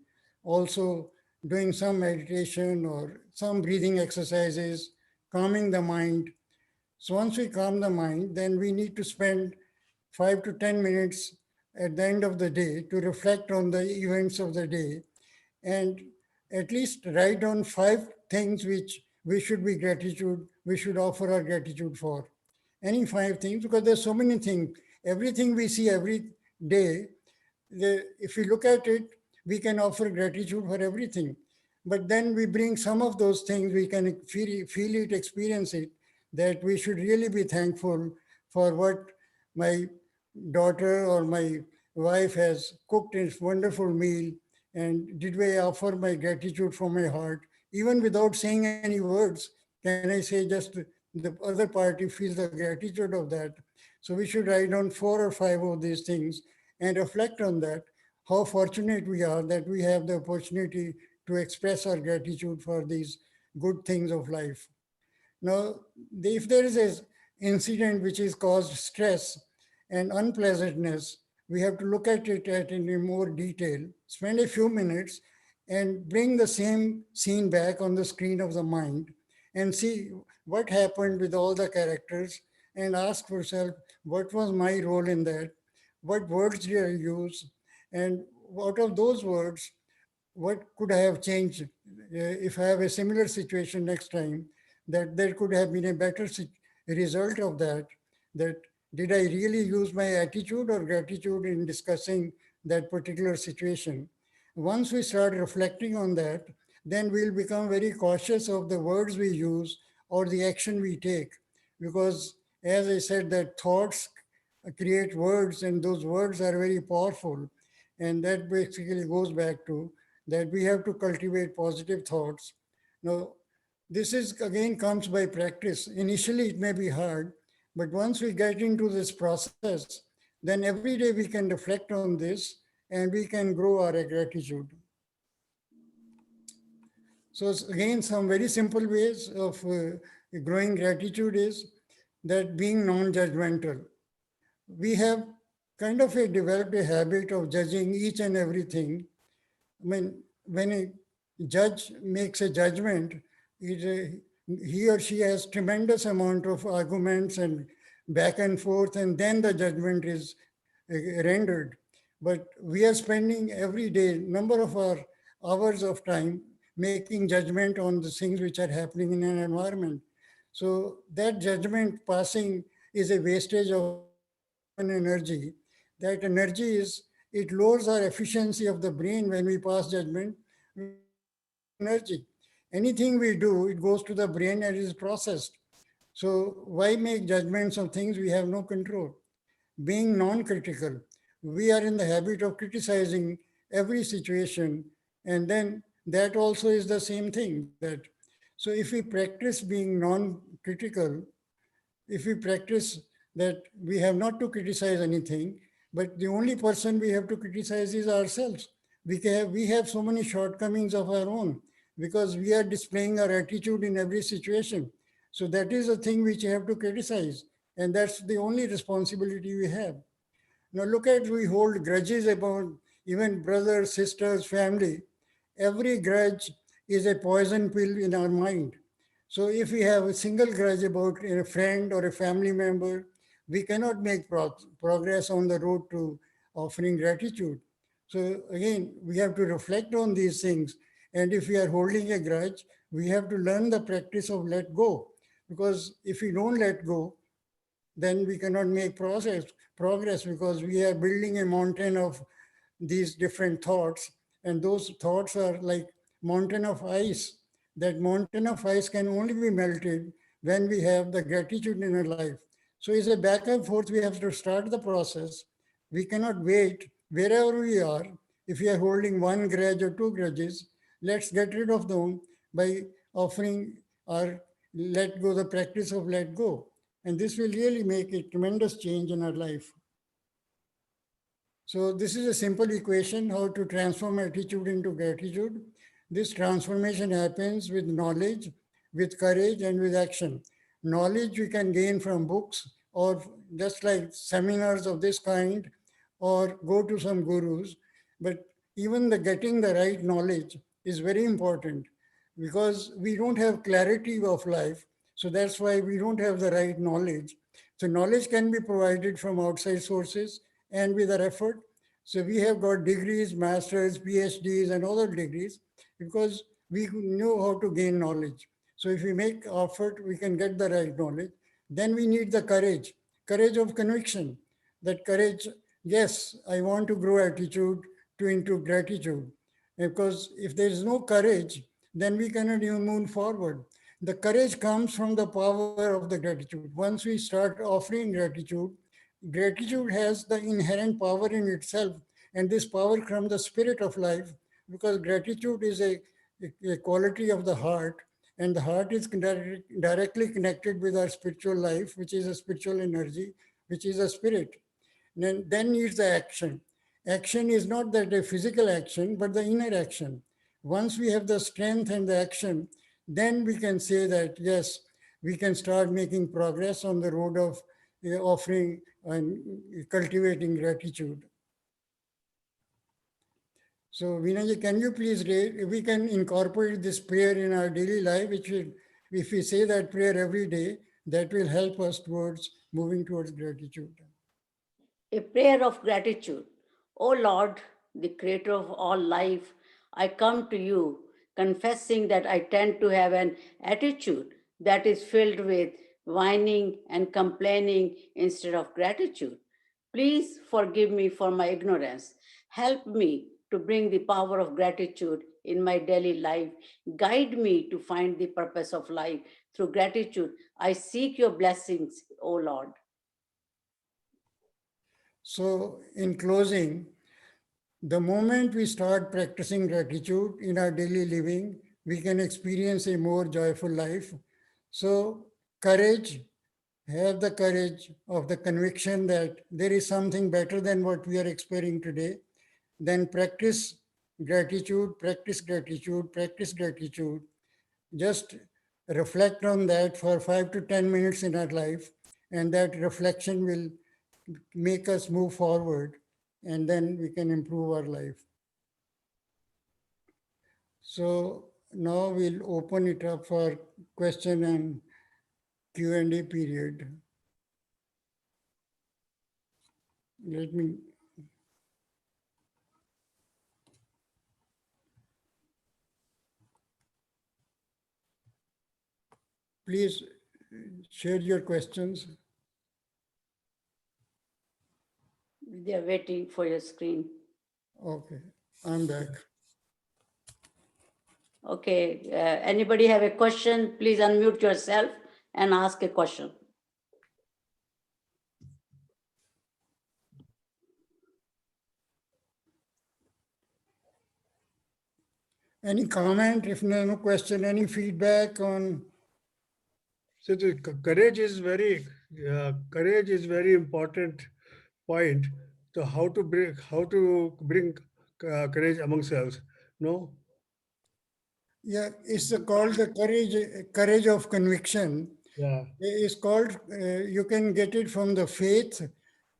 also doing some meditation or some breathing exercises, calming the mind. So once we calm the mind, then we need to spend 5 to 10 minutes at the end of the day to reflect on the events of the day and at least write down 5 things which we should offer our gratitude for. Any 5 things, because there's so many things. Everything we see every day, if we look at it, we can offer gratitude for everything. But then we bring some of those things, we can feel it, experience it, that we should really be thankful for what my daughter or my wife has cooked a wonderful meal, and did I offer my gratitude from my heart, even without saying any words. Can I say just the other party feels the gratitude of that? So we should write down 4 or 5 of these things and reflect on that, how fortunate we are that we have the opportunity to express our gratitude for these good things of life. Now, if there is an incident which has caused stress and unpleasantness, we have to look at it in more detail, spend a few minutes and bring the same scene back on the screen of the mind and see what happened with all the characters and ask yourself, what was my role in that? What words did I use? And out of those words, what could I have changed if I have a similar situation next time, that there could have been a better result of that, that did I really use my attitude or gratitude in discussing that particular situation? Once we start reflecting on that, then we'll become very cautious of the words we use or the action we take, because as I said, that thoughts create words, and those words are very powerful. And that basically goes back to that we have to cultivate positive thoughts. Now, this is again comes by practice. Initially, it may be hard, but once we get into this process, then every day we can reflect on this and we can grow our gratitude. So again, some very simple ways of growing gratitude is that being non-judgmental. We have kind of developed a habit of judging each and everything. I mean, when a judge makes a judgment, he or she has tremendous amount of arguments and back and forth, and then the judgment is rendered. But we are spending every day number of our hours of time making judgment on the things which are happening in an environment. So that judgment passing is a wastage of energy. That energy is, it lowers our efficiency of the brain when we pass judgment. Energy. Anything we do, it goes to the brain and is processed. So why make judgments of things we have no control? Being non-critical, we are in the habit of criticizing every situation, and then that also is the same thing. That so if we practice being non-critical, if we practice that we have not to criticize anything, but the only person we have to criticize is ourselves. We have so many shortcomings of our own because we are displaying our attitude in every situation. So that is the thing which you have to criticize. And that's the only responsibility we have. Now look at, we hold grudges about even brothers, sisters, family. Every grudge is a poison pill in our mind. So if we have a single grudge about a friend or a family member, we cannot make progress on the road to offering gratitude. So again, we have to reflect on these things. And if we are holding a grudge, we have to learn the practice of let go. Because if we don't let go, then we cannot make progress because we are building a mountain of these different thoughts. And those thoughts are like mountain of ice. That mountain of ice can only be melted when we have the gratitude in our life. So it's a back and forth. We have to start the process. We cannot wait wherever we are. If we are holding one grudge or two grudges, let's get rid of them by offering our let go, the practice of let go. And this will really make a tremendous change in our life. So this is a simple equation, how to transform attitude into gratitude. This transformation happens with knowledge, with courage, and with action. Knowledge we can gain from books or just like seminars of this kind, or go to some gurus. But even the getting the right knowledge is very important because we don't have clarity of life. So that's why we don't have the right knowledge. So knowledge can be provided from outside sources and with our effort. So we have got degrees, masters, PhDs, and other degrees because we know how to gain knowledge. So if we make effort, we can get the right knowledge. Then we need the courage of conviction. That courage, yes, I want to grow attitude into gratitude. Because if there is no courage, then we cannot even move forward. The courage comes from the power of the gratitude. Once we start offering gratitude, gratitude has the inherent power in itself. And this power from the spirit of life, because gratitude is a quality of the heart. And the heart is directly connected with our spiritual life, which is a spiritual energy, which is a spirit. Then needs the action. Action is not that a physical action, but the inner action. Once we have the strength and the action, then we can say that, yes, we can start making progress on the road of offering and cultivating gratitude. So Vinaji, can you please if we can incorporate this prayer in our daily life, which will, if we say that prayer every day, that will help us towards moving towards gratitude. A prayer of gratitude. O Lord, the creator of all life, I come to you confessing that I tend to have an attitude that is filled with whining and complaining instead of gratitude. Please forgive me for my ignorance. Help me to bring the power of gratitude in my daily life. Guide me to find the purpose of life. Through gratitude, I seek your blessings, O Lord. So in closing, the moment we start practicing gratitude in our daily living, we can experience a more joyful life. So courage, have the courage of the conviction that there is something better than what we are experiencing today. Then practice gratitude, practice gratitude, practice gratitude. Just reflect on that for 5 to 10 minutes in our life, and that reflection will make us move forward, and then we can improve our life. So now we'll open it up for question and Q&A period. Let me. Please share your questions. They are waiting for your screen. Okay, I'm back. Okay, anybody have a question? Please unmute yourself and ask a question. Any comment? If no question, any feedback on? So the courage is very important point. So how to bring courage amongst us? No. Yeah, it's called the courage of conviction. Yeah. It's called, you can get it from the faith,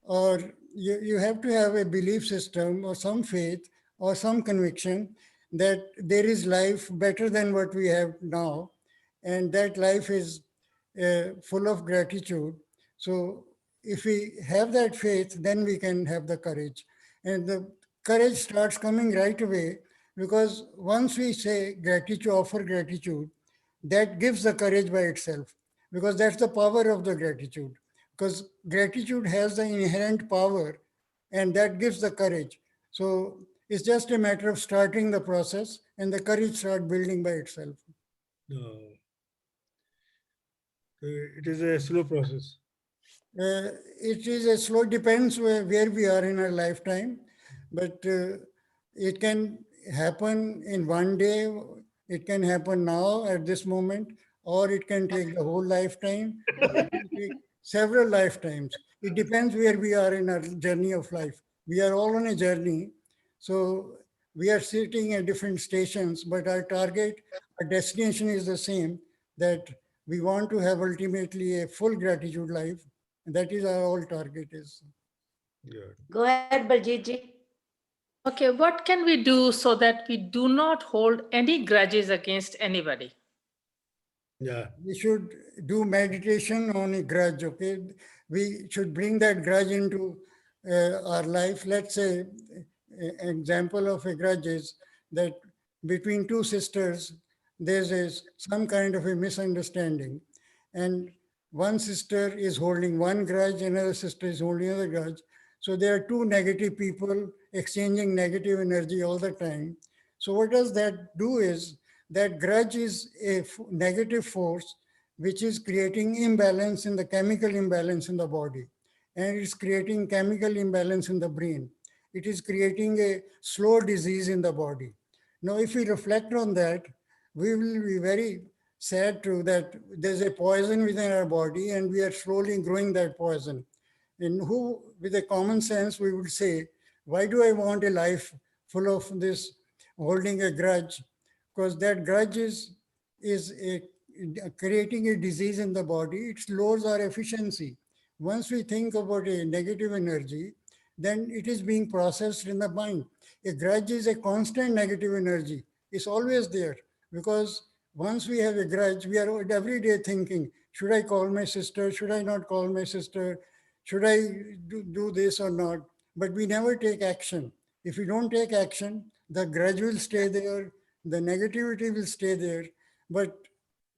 or you have to have a belief system or some faith or some conviction that there is life better than what we have now, and that life is full of gratitude. So if we have that faith, then we can have the courage. And the courage starts coming right away, because once we say gratitude, offer gratitude, that gives the courage by itself, because that's the power of the gratitude. Because gratitude has the inherent power, and that gives the courage. So it's just a matter of starting the process, and the courage start building by itself. No. It is a slow process. It is a slow, depends where we are in our lifetime, but it can happen in one day, it can happen now at this moment, or it can take the whole lifetime, it can take several lifetimes. It depends where we are in our journey of life. We are all on a journey, so we are sitting at different stations, but our target, our destination is the same, that we want to have ultimately a full gratitude life. That is our whole target is. Yeah. Go ahead, Baljit. Okay, what can we do so that we do not hold any grudges against anybody? Yeah. We should do meditation on a grudge, okay? We should bring that grudge into our life. Let's say an example of a grudge is that between two sisters, there's some kind of a misunderstanding. And one sister is holding one grudge, another sister is holding another grudge. So there are two negative people exchanging negative energy all the time. So what does that do is, that grudge is a negative force which is creating imbalance in the chemical imbalance in the body, and it's creating chemical imbalance in the brain. It is creating a slow disease in the body. Now, if we reflect on that, we will be very sad to that there's a poison within our body and we are slowly growing that poison. And who, with a common sense, we would say, why do I want a life full of this holding a grudge? Because that grudge is creating a disease in the body. It lowers our efficiency. Once we think about a negative energy, then it is being processed in the mind. A grudge is a constant negative energy. It's always there, because once we have a grudge, we are every day thinking, should I call my sister? Should I not call my sister? Should I do this or not? But we never take action. If we don't take action, the grudge will stay there, the negativity will stay there. But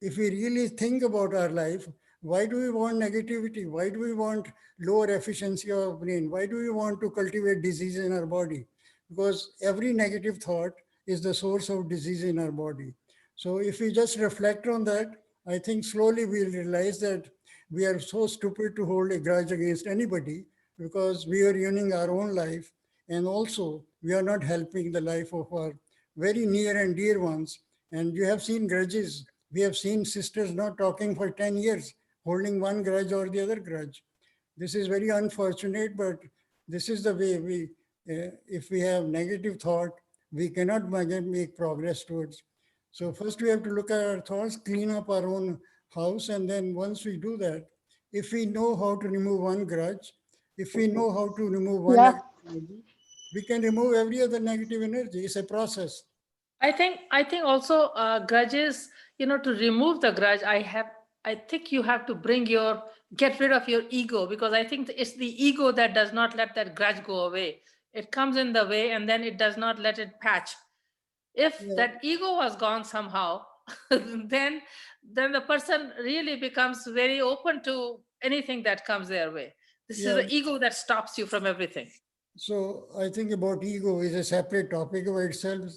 if we really think about our life, why do we want negativity? Why do we want lower efficiency of brain? Why do we want to cultivate disease in our body? Because every negative thought is the source of disease in our body. So if we just reflect on that, I think slowly we'll realize that we are so stupid to hold a grudge against anybody because we are ruining our own life. And also we are not helping the life of our very near and dear ones. And you have seen grudges. We have seen sisters not talking for 10 years, holding one grudge or the other grudge. This is very unfortunate, but this is the way if we have negative thought, we cannot make progress towards. So first we have to look at our thoughts, clean up our own house. And then once we do that, if we know how to remove one grudge, if we know how to remove one Yeah. negative energy, we can remove every other negative energy. It's a process. I think also grudges, to remove the grudge, I think you have to get rid of your ego, because I think it's the ego that does not let that grudge go away. It comes in the way and then it does not let it patch. If that ego was gone somehow, then the person really becomes very open to anything that comes their way. This is the ego that stops you from everything. So I think about ego is a separate topic of itself.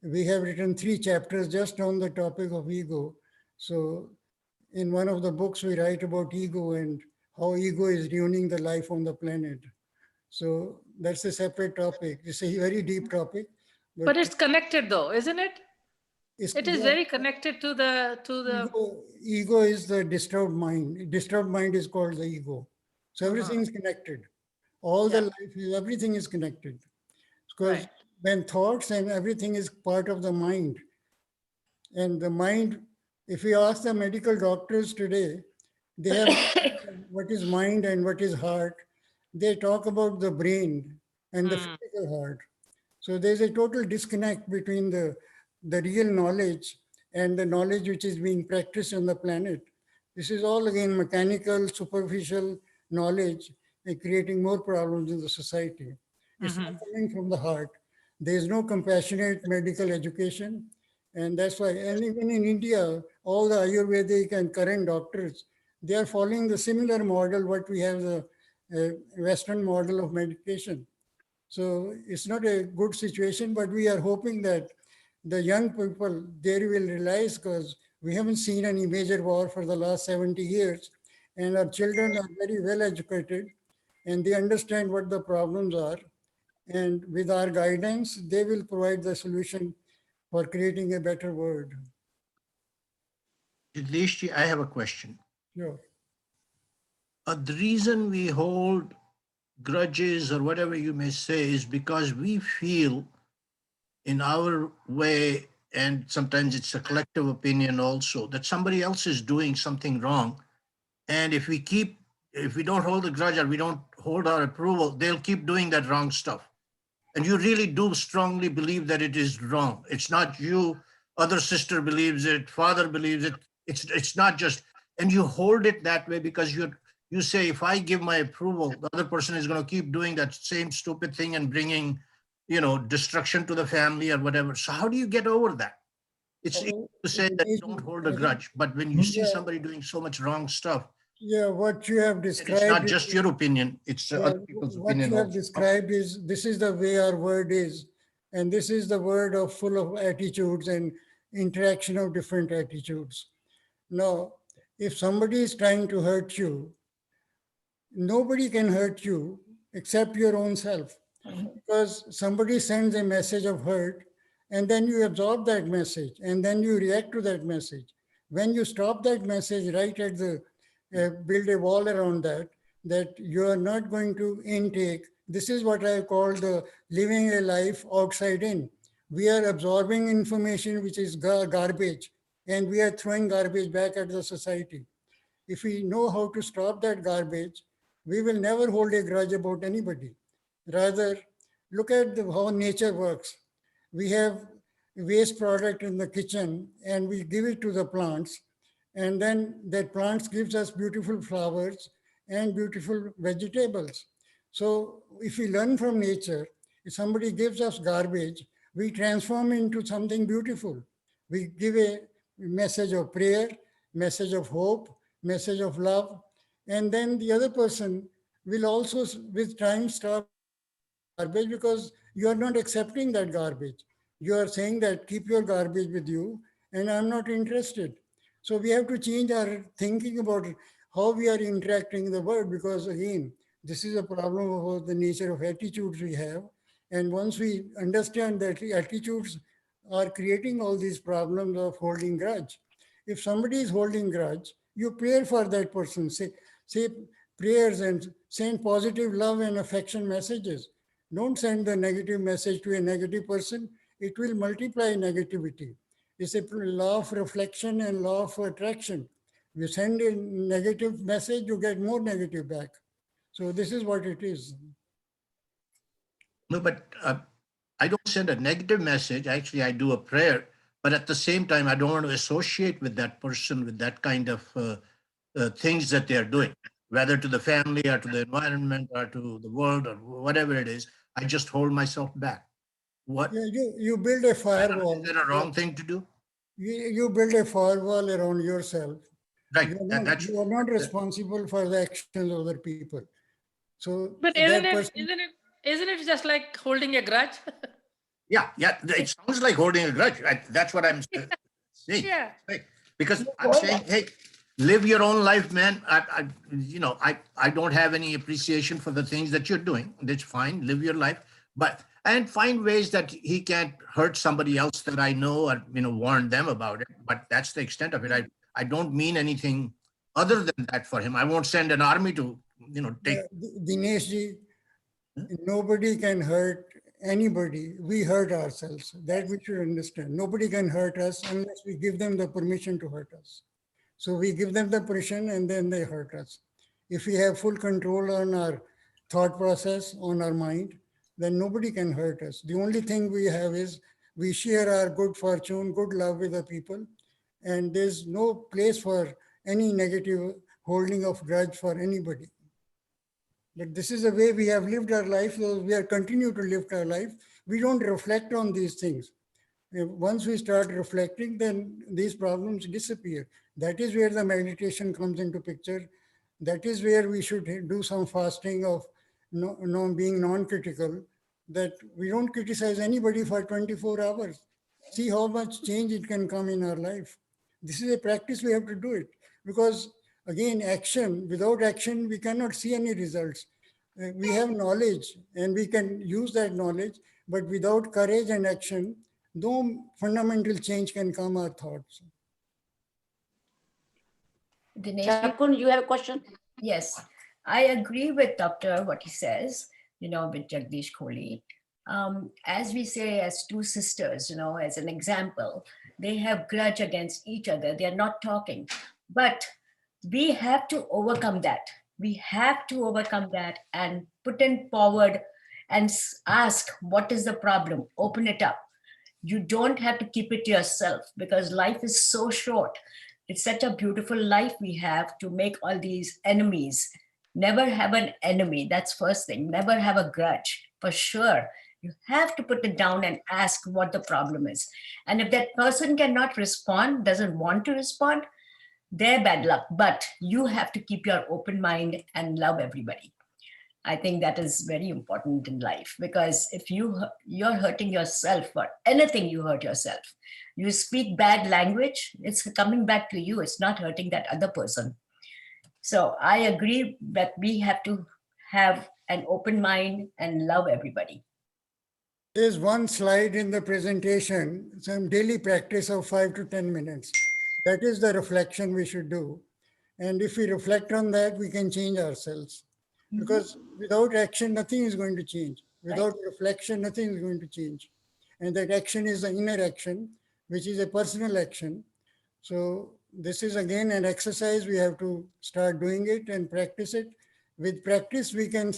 We have written 3 chapters just on the topic of ego. So in one of the books, we write about ego and how ego is ruining the life on the planet. So that's a separate topic. It's a very deep topic. But it's connected though, isn't it? It is yeah, very connected to the ego is the disturbed mind. Disturbed mind is called the ego. So everything is connected. All the life, everything is connected. Because when thoughts and everything is part of the mind, and the mind, if we ask the medical doctors today, they have what is mind and what is heart. They talk about the brain and the physical heart. So there's a total disconnect between the real knowledge and the knowledge which is being practiced on the planet. This is all again mechanical, superficial knowledge and creating more problems in the society. It's not coming from the heart. There is no compassionate medical education. And that's why, and even in India, all the Ayurvedic and current doctors, they are following the similar model, what we have, the Western model of medication. So it's not a good situation, but we are hoping that the young people, they will realize, because we haven't seen any major war for the last 70 years, and our children are very well educated, and they understand what the problems are. And with our guidance, they will provide the solution for creating a better world. Jagdishji, I have a question. Sure. The reason we hold grudges or whatever you may say is because we feel in our way, and sometimes it's a collective opinion also, that somebody else is doing something wrong. And if we don't hold the grudge or we don't hold our approval, they'll keep doing that wrong stuff. And you really do strongly believe that it is wrong. It's not you, other sister believes it, father believes it. It's not just, and you hold it that way because you say, if I give my approval, the other person is going to keep doing that same stupid thing and bringing, destruction to the family or whatever. So how do you get over that? It's easy to say that you don't hold a grudge, but when you see somebody doing so much wrong stuff, what you have described. It's not just your opinion, it's other people's opinion. What you have described is, this is the way our world is. And this is the world full of attitudes and interaction of different attitudes. Now, if somebody is trying to hurt you, nobody can hurt you except your own self. Because somebody sends a message of hurt, and then you absorb that message, and then you react to that message. When you stop that message right at the, build a wall around that you are not going to intake. This is what I call the living a life outside in. We are absorbing information which is garbage, and we are throwing garbage back at the society. If we know how to stop that garbage, we will never hold a grudge about anybody. Rather, look at how nature works. We have waste product in the kitchen and we give it to the plants, and then that plants gives us beautiful flowers and beautiful vegetables. So if we learn from nature, if somebody gives us garbage, we transform into something beautiful. We give a message of prayer, message of hope, message of love, and then the other person will also with time stop garbage because you are not accepting that garbage. You are saying that keep your garbage with you and I'm not interested. So we have to change our thinking about how we are interacting in the world, because again, this is a problem about the nature of attitudes we have. And once we understand that attitudes are creating all these problems of holding grudge. If somebody is holding grudge, you pray for that person, say prayers and send positive love and affection messages. Don't send the negative message to a negative person. It will multiply negativity. It's a law of reflection and law of attraction. You send a negative message, you get more negative back. So this is what it is. No, but I don't send a negative message. Actually, I do a prayer, but at the same time, I don't want to associate with that person with that kind of things that they are doing, whether to the family or to the environment or to the world or whatever it is. I just hold myself back. What Yeah, you build a firewall. is that a wrong thing to do? You build a firewall around yourself. Right. You are not responsible for the actions of other people. So But that isn't it just like holding a grudge? Yeah. It sounds like holding a grudge. That's what I'm saying. Yeah. Right. Because I'm saying, hey, live your own life, man. I don't have any appreciation for the things that you're doing. That's fine. Live your life, and find ways that he can't hurt somebody else that I know, or warn them about it. But that's the extent of it. I don't mean anything other than that for him. I won't send an army to take. Dinesh ji, nobody can hurt anybody. We hurt ourselves. That we should understand. Nobody can hurt us unless we give them the permission to hurt us. So we give them the permission and then they hurt us. If we have full control on our thought process, on our mind, then nobody can hurt us. The only thing we have is we share our good fortune, good love with the people, and there's no place for any negative holding of grudge for anybody. But this is the way we have lived our life, so we are continue to live our life. We don't reflect on these things. Once we start reflecting, then these problems disappear. That is where the meditation comes into picture. That is where we should do some fasting of being non-critical, that we don't criticize anybody for 24 hours. See how much change it can come in our life. This is a practice, we have to do it. Because again, action, without action, we cannot see any results. We have knowledge and we can use that knowledge, but without courage and action, no fundamental change can come our thoughts. Dinesh, Chakun, you have a question? yes, I agree with Dr. what he says, with Jagdish Kohli. As we say, as two sisters, as an example, they have grudge against each other. They are not talking, but we have to overcome that. We have to overcome that and put it forward and ask, what is the problem? Open it up. You don't have to keep it to yourself, because life is so short. It's such a beautiful life we have to make all these enemies. Never have an enemy. That's first thing. Never have a grudge, for sure. You have to put it down and ask what the problem is. And if that person cannot respond, doesn't want to respond, they're bad luck. But you have to keep your open mind and love everybody. I think that is very important in life, because if you're hurting yourself for anything, you hurt yourself. You speak bad language, it's coming back to you. It's not hurting that other person. So I agree that we have to have an open mind and love everybody. There's one slide in the presentation, some daily practice of 5 to 10 minutes. That is the reflection we should do. And if we reflect on that, we can change ourselves. Because without action, nothing is going to change. Without reflection, nothing is going to change. And that action is the inner action, which is a personal action. So this is again an exercise. We have to start doing it and practice it. With practice, we can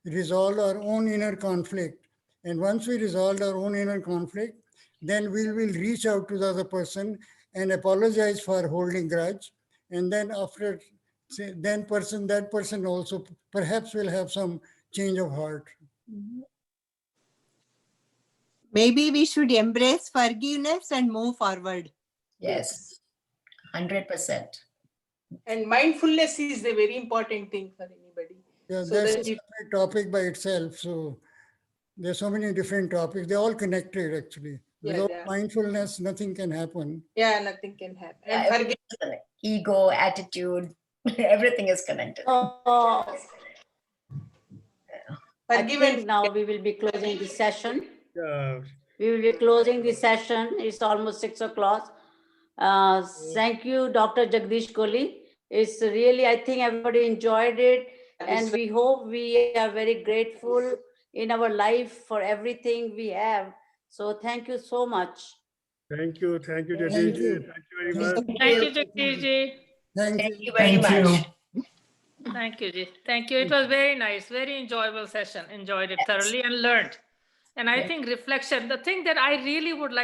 resolve our own inner conflict. And once we resolve our own inner conflict, then we will reach out to the other person and apologize for holding grudge. And then after, that person also perhaps will have some change of heart. Maybe we should embrace forgiveness and move forward. Yes, 100%. And mindfulness is a very important thing for anybody. Yeah, So that's that a separate topic by itself. So there's so many different topics. They're all connected actually. Without yeah. mindfulness, nothing can happen. Yeah, nothing can happen. Yeah, And everything is connected. Ego, attitude, everything is connected. So I forgive think and now we will be closing the session. Yeah. We will be closing the session. It's almost 6 o'clock. Thank you, Dr. Jagdish Kohli. It's really, I think everybody enjoyed it. And we hope we are very grateful in our life for everything we have. So thank you so much. Thank you. Thank you, Thank Jagdish. you. Thank you very much. Thank you, Jagdish ji. Thank Thank you. you very much. Thank you, ji. Thank you. It was very nice, very enjoyable session. Enjoyed it thoroughly and learned. And I think reflection, the thing that I really would like